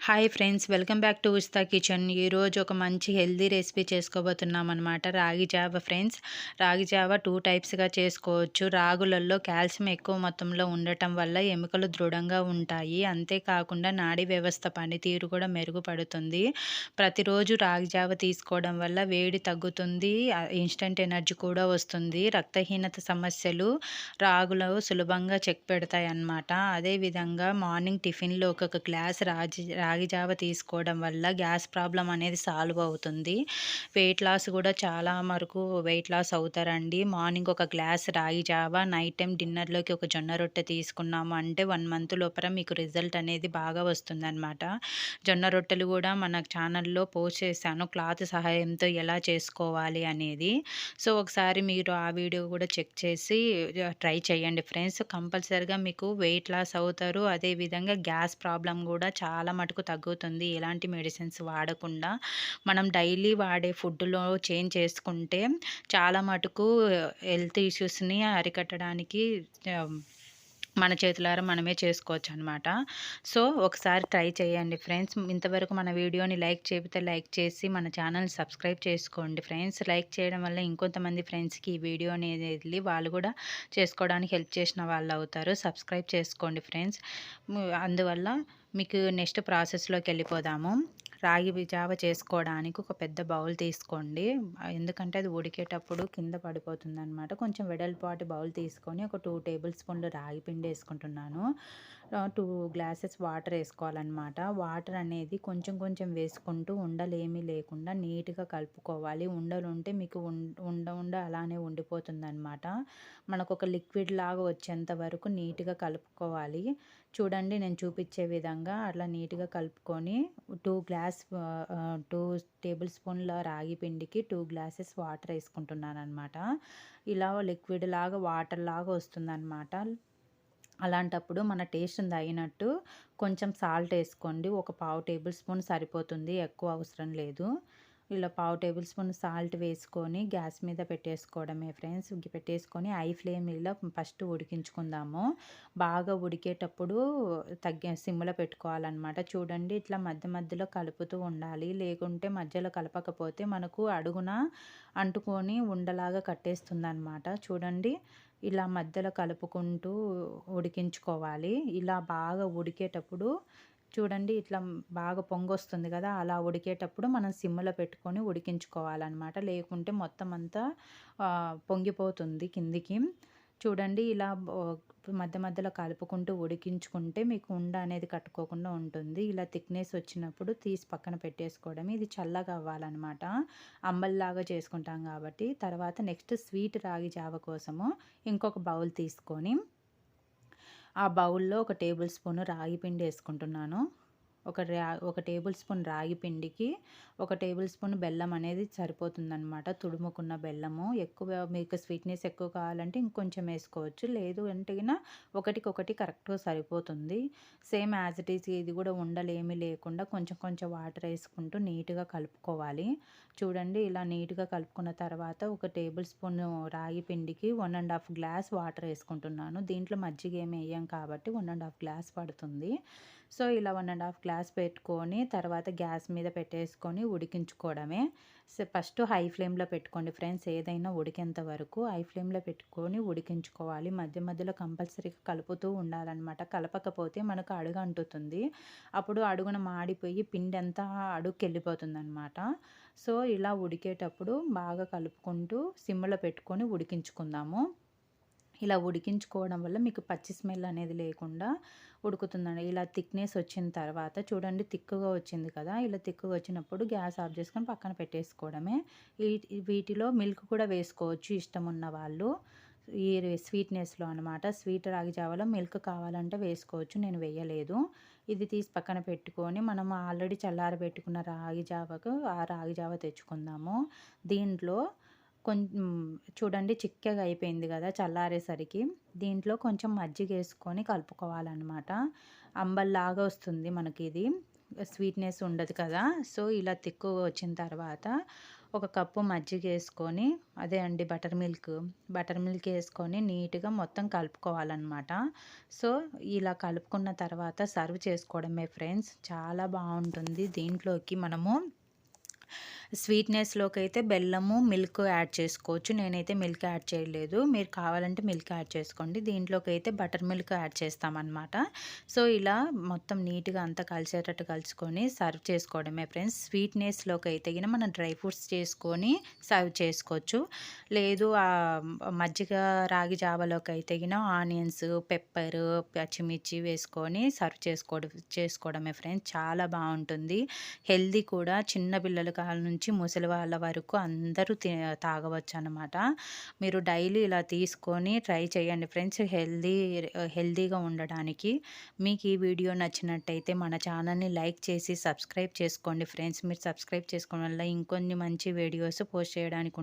Hi friends, welcome back to ఉస్తా kitchen. ఈరోజు ఒక మంచి హెల్దీ రెసిపీ చేసుకోబోతున్నాం అనమాట. రాగి జావ ఫ్రెండ్స్. రాగి జావ 2 టైప్స్గా చేసుకోవచ్చు. రాగులలో కాల్షియం ఎక్కువ మొత్తంలో ఉండటం వల్ల ఎముకలు దృఢంగా ఉంటాయి. అంతేకాకుండా నాడీ వ్యవస్థ పనితీరు కూడా మెరుగుపడుతుంది. ప్రతిరోజు రాగి జావ తీసుకోవడం వల్ల వేడి తగ్గుతుంది, ఇన్స్టంట్ ఎనర్జీ కూడా వస్తుంది. రక్తహీనత సమస్యలు రాగులు సులభంగా చెక్ పెడతాయి అన్నమాట. అదేవిధంగా మార్నింగ్ టిఫిన్లో ఒక గ్లాస్ రాగి జావ తీసుకోవడం వల్ల గ్యాస్ ప్రాబ్లం అనేది సాల్వ్ అవుతుంది. వెయిట్ లాస్ కూడా చాలా వరకు వెయిట్ లాస్ అవుతారండి. మార్నింగ్ ఒక గ్లాస్ రాగి జావ, నైట్ టైం డిన్నర్లోకి ఒక జొన్న రొట్టె తీసుకున్నాము అంటే 1 మంత్ లోపల మీకు రిజల్ట్ అనేది బాగా వస్తుందన్నమాట. జొన్న రొట్టెలు కూడా మన ఛానల్లో పోస్ట్ చేశాను, క్లాత్ సహాయంతో ఎలా చేసుకోవాలి అనేది. సో ఒకసారి మీరు ఆ వీడియో కూడా చెక్ చేసి ట్రై చేయండి ఫ్రెండ్స్. కంపల్సరిగా మీకు వెయిట్ లాస్ అవుతారు. అదేవిధంగా గ్యాస్ ప్రాబ్లం కూడా చాలా మటుకు తగ్గుతుంది. ఎలాంటి మెడిసిన్స్ వాడకుండా మనం డైలీ వాడే ఫుడ్‌లో చేంజ్ చేసుకుంటే చాలా మటుకు హెల్త్ ఇష్యూస్‌ని అరికట్టడానికి ఆహ్, మన చేతులారా మనమే చేసుకోవచ్చనమాట. సో ఒకసారి ట్రై చేయండి ఫ్రెండ్స్. ఇంతవరకు మన వీడియోని లైక్ చేయకపోతే లైక్ చేసి మన ఛానల్‌ని సబ్స్క్రైబ్ చేసుకోండి ఫ్రెండ్స్. లైక్ చేయడం వల్ల ఇంకొంతమంది ఫ్రెండ్స్‌కి ఈ వీడియో అనేది వెళ్ళి వాళ్ళు కూడా చేసుకోవడానికి హెల్ప్ చేసిన వాళ్ళవుతారు. సబ్స్క్రైబ్ చేసుకోండి ఫ్రెండ్స్. అందువల్ల మీకు నెక్స్ట్ ప్రాసెస్‌లోకి వెళ్ళిపోదాము. రాగి జావ చేసుకోవడానికి ఒక పెద్ద బౌల్ తీసుకోండి. ఎందుకంటే అది ఉడికేటప్పుడు కింద పడిపోతుందనమాట. కొంచెం వెడల్పాటి బౌల్ తీసుకొని ఒక 2 టేబుల్ స్పూన్లు రాగి పిండి వేసుకుంటున్నాను. 2 గ్లాసెస్ వాటర్ వేసుకోవాలన్నమాట. వాటర్ అనేది కొంచెం కొంచెం వేసుకుంటూ ఉండలేమీ లేకుండా నీట్‌గా కలుపుకోవాలి. ఉండలుంటే మీకు ఉండ అలానే ఉండిపోతుందనమాట. మనకొక లిక్విడ్ లాగా వచ్చేంత వరకు నీట్‌గా కలుపుకోవాలి. చూడండి, నేను చూపించే విధంగా అట్లా నీట్‌గా కలుపుకొని 2 టేబుల్ స్పూన్ల రాగి పిండికి 2 గ్లాసెస్ వాటర్ వేసుకుంటున్నాననమాట. ఇలా లిక్విడ్ లాగా వాటర్ లాగా వస్తుందనమాట. అలాంటప్పుడు మన టేస్ట్‌ని తగినట్టు కొంచెం సాల్ట్ వేసుకోండి. ఒక పావు టేబుల్ స్పూన్ సరిపోతుంది, ఎక్కువ అవసరం లేదు. ఇలా పావు టేబుల్ స్పూన్ సాల్ట్ వేసుకొని గ్యాస్ మీద పెట్టేసుకోవడమే ఫ్రెండ్స్. పెట్టేసుకొని హై ఫ్లేమ్‌లో ఫస్ట్ ఉడికించుకుందాము. బాగా ఉడికేటప్పుడు సిమ్‌లో పెట్టుకోవాలన్నమాట. చూడండి, ఇట్లా మధ్య మధ్యలో కలుపుతూ ఉండాలి. లేకుంటే మధ్యలో కలపకపోతే మనకు అడుగున అంటుకొని ఉండలాగా కట్టేస్తుందన్నమాట. చూడండి, ఇలా మధ్యలో కలుపుకుంటూ ఉడికించుకోవాలి. ఇలా బాగా ఉడికేటప్పుడు చూడండి, ఇట్లా బాగా పొంగొస్తుంది కదా! అలా ఉడికేటప్పుడు మనం సిమ్‌లో పెట్టుకొని ఉడికించుకోవాలనమాట. లేకుంటే మొత్తం అంతా పొంగిపోతుంది కిందికి. చూడండి, ఇలా మధ్య మధ్యలో కలుపుకుంటూ ఉడికించుకుంటే మీకు ఉండ అనేది కట్టుకోకుండా ఉంటుంది. ఇలా థిక్‌నెస్ వచ్చినప్పుడు తీసి పక్కన పెట్టేసుకోవడమే. ఇది చల్లగా అవ్వాలనమాట. అంబలిలాగా చేసుకుంటాం కాబట్టి. తర్వాత నెక్స్ట్ స్వీట్ రాగి జావ కోసము ఇంకొక బౌల్ తీసుకొని ఆ బౌల్‌లో ఒక టేబుల్ స్పూన్ రాగి పిండి వేసుకుంటున్నాను. ఒక టేబుల్ స్పూన్ రాగి పిండికి ఒక టేబుల్ స్పూన్ బెల్లం అనేది సరిపోతుందనమాట. తుడుముకున్న బెల్లము. ఎక్కువ మీకు స్వీట్‌నెస్ ఎక్కువ కావాలంటే ఇంకొంచెం వేసుకోవచ్చు. లేదు అంటే ఒకటికొకటి కరెక్ట్‌గా సరిపోతుంది. సేమ్ యాజ్ ఇట్ ఈజ్ ఇది కూడా ఉండలేమీ లేకుండా కొంచెం కొంచెం వాటర్ వేసుకుంటూ నీట్‌గా కలుపుకోవాలి. చూడండి, ఇలా నీట్‌గా కలుపుకున్న తర్వాత ఒక టేబుల్ స్పూన్ రాగి పిండికి 1 ½ గ్లాస్ వాటర్ వేసుకుంటున్నాను. దీంట్లో మజ్జిగ ఏమి వేయం కాబట్టి 1 ½ గ్లాస్ పడుతుంది. సో ఇలా 1 ½ గ్లాస్ పెట్టుకొని తర్వాత గ్యాస్ మీద పెట్టేసుకొని ఉడికించుకోవడమే. ఫస్ట్ హై ఫ్లేమ్‌లో పెట్టుకోండి ఫ్రెండ్స్. ఏదైనా ఉడికేంత వరకు హై ఫ్లేమ్‌లో పెట్టుకొని ఉడికించుకోవాలి. మధ్య మధ్యలో కంపల్సరీగా కలుపుతూ ఉండాలన్నమాట. కలపకపోతే మనకు అడుగు అంటుతుంది. అప్పుడు అడుగున మాడిపోయి పిండి అంతా అడుక్కెళ్ళిపోతుందన్నమాట. సో ఇలా ఉడికేటప్పుడు బాగా కలుపుకుంటూ సిమ్‌లో పెట్టుకొని ఉడికించుకుందాము. ఇలా ఉడికించుకోవడం వల్ల మీకు పచ్చి స్మెల్ అనేది లేకుండా ఉడుకుతుందండి. ఇలా థిక్‌నెస్ వచ్చిన తర్వాత చూడండి, థిక్‌గా వచ్చింది కదా! ఇలా థిక్‌గా వచ్చినప్పుడు గ్యాస్ ఆఫ్ చేసుకొని పక్కన పెట్టేసుకోవడమే. వీటిలో మిల్క్ కూడా వేసుకోవచ్చు ఇష్టం ఉన్న వాళ్ళు. ఈ స్వీట్‌నెస్‌లో అనమాట. స్వీట్ రాగి జావలో మిల్క్ కావాలంటే వేసుకోవచ్చు. నేను వేయలేదు. ఇది తీసి పక్కన పెట్టుకొని మనం ఆల్రెడీ చల్లారబెట్టుకున్న రాగి జావకు ఆ రాగి జావ తెచ్చుకుందాము. దీంట్లో చూడండి, చిక్కగా అయిపోయింది కదా చల్లారేసరికి. దీంట్లో కొంచెం మజ్జిగేసుకొని కలుపుకోవాలనమాట. అంబలిలాగా వస్తుంది మనకిది. స్వీట్‌నెస్ ఉండదు కదా! సో ఇలా తిక్కుగా వచ్చిన తర్వాత ఒక కప్పు మజ్జిగేసుకొని అదే అండి బటర్ మిల్క్ ఏసుకొని నీట్‌గా మొత్తం కలుపుకోవాలనమాట. సో, ఇలా కలుపుకున్న తర్వాత సర్వ్ చేసుకోవడమే ఫ్రెండ్స్. చాలా బావుంటుంది. దీంట్లోకి మనము స్వీట్‌నెస్‌లోకైతే బెల్లము, మిల్క్ యాడ్ చేసుకోవచ్చు. నేనైతే మిల్క్ యాడ్ చేయలేదు. మీరు కావాలంటే మిల్క్ యాడ్ చేసుకోండి. దీంట్లోకైతే బటర్ మిల్క్ యాడ్ చేస్తామనమాట. సో, ఇలా మొత్తం నీట్‌గా అంతా కలిసేటట్టు కలుసుకొని సర్వ్ చేసుకోవడమే ఫ్రెండ్స్. స్వీట్‌నెస్‌లోకైతే గిన మనం డ్రై ఫ్రూట్స్ చేసుకొని సర్వ్ చేసుకోవచ్చు. లేదు మజ్జిగ రాగి జావలోకైతే గిన ఆనియన్స్, పెప్పరు, పచ్చిమిర్చి వేసుకొని సర్వ్ చేసుకోవడమే ఫ్రెండ్స్. చాలా బావుంటుంది. హెల్తీ కూడా చిన్న పిల్లల కాడ నుంచి ముసలి వాళ్ళ వరకు అందరూ తాగవచ్చనమాట. మీరు డైలీ ఇలా తీసుకొని ట్రై చేయండి ఫ్రెండ్స్. హెల్తీగా ఉండడానికి. మీకు ఈ వీడియో నచ్చినట్టయితే మన ఛానల్‌ని లైక్ చేసి సబ్స్క్రైబ్ చేసుకోండి ఫ్రెండ్స్. మీరు సబ్స్క్రైబ్ చేసుకోవడం వల్ల ఇంకొన్ని మంచి వీడియోస్ పోస్ట్ చేయడానికి